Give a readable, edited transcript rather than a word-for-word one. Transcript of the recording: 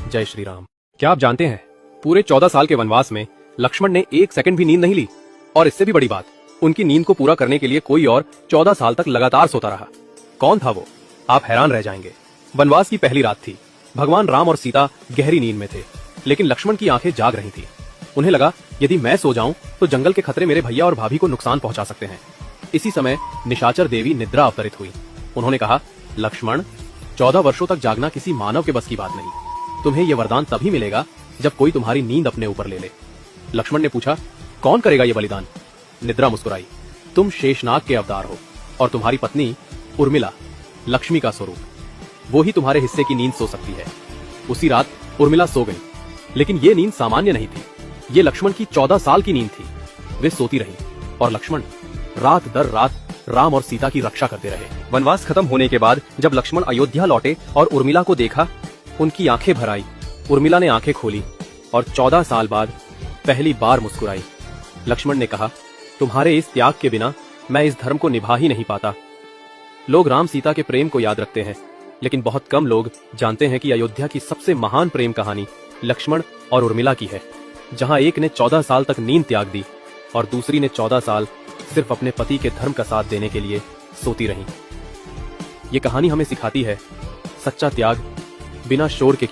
जय श्री राम। क्या आप जानते हैं, पूरे 14 साल के वनवास में लक्ष्मण ने एक सेकंड भी नींद नहीं ली। और इससे भी बड़ी बात, उनकी नींद को पूरा करने के लिए कोई और 14 साल तक लगातार सोता रहा। कौन था वो? आप हैरान रह जाएंगे। वनवास की पहली रात थी। भगवान राम और सीता गहरी नींद में थे, लेकिन लक्ष्मण की आंखें जाग रही थी। उन्हें लगा, यदि मैं सो जाऊं तो जंगल के खतरे मेरे भैया और भाभी को नुकसान पहुंचा सकते हैं। इसी समय निशाचर देवी निद्रा अवतरित हुई। उन्होंने कहा, लक्ष्मण, 14 वर्षों तक जागना किसी मानव के बस की बात नहीं। तुम्हें यह वरदान तभी मिलेगा जब कोई तुम्हारी नींद अपने ऊपर ले ले। लक्ष्मण ने पूछा, कौन करेगा यह बलिदान? निद्रा मुस्कुराई, तुम शेषनाग के अवतार हो और तुम्हारी पत्नी उर्मिला लक्ष्मी का स्वरूप, वो ही तुम्हारे हिस्से की नींद सो सकती है। उसी रात उर्मिला सो गई, लेकिन ये नींद सामान्य नहीं थी। ये लक्ष्मण की 14 साल की नींद थी। वे सोती रहीं और लक्ष्मण रात दर रात राम और सीता की रक्षा करते रहे। वनवास खत्म होने के बाद जब लक्ष्मण अयोध्या लौटे और उर्मिला को देखा, उनकी आंखें भर आई। उर्मिला ने आंखें खोली और 14 साल बाद पहली बार मुस्कुराई। लक्ष्मण ने कहा, तुम्हारे इस त्याग के बिना मैं इस धर्म को निभा ही नहीं पाता। लोग राम सीता के प्रेम को याद रखते हैं, लेकिन बहुत कम लोग जानते हैं कि अयोध्या की सबसे महान प्रेम कहानी लक्ष्मण और उर्मिला की है, जहां एक ने 14 साल तक नींद त्याग दी और दूसरी ने 14 साल सिर्फ अपने पति के धर्म का साथ देने के लिए सोती रहीं। ये कहानी हमें सिखाती है, सच्चा त्याग बिना शोर के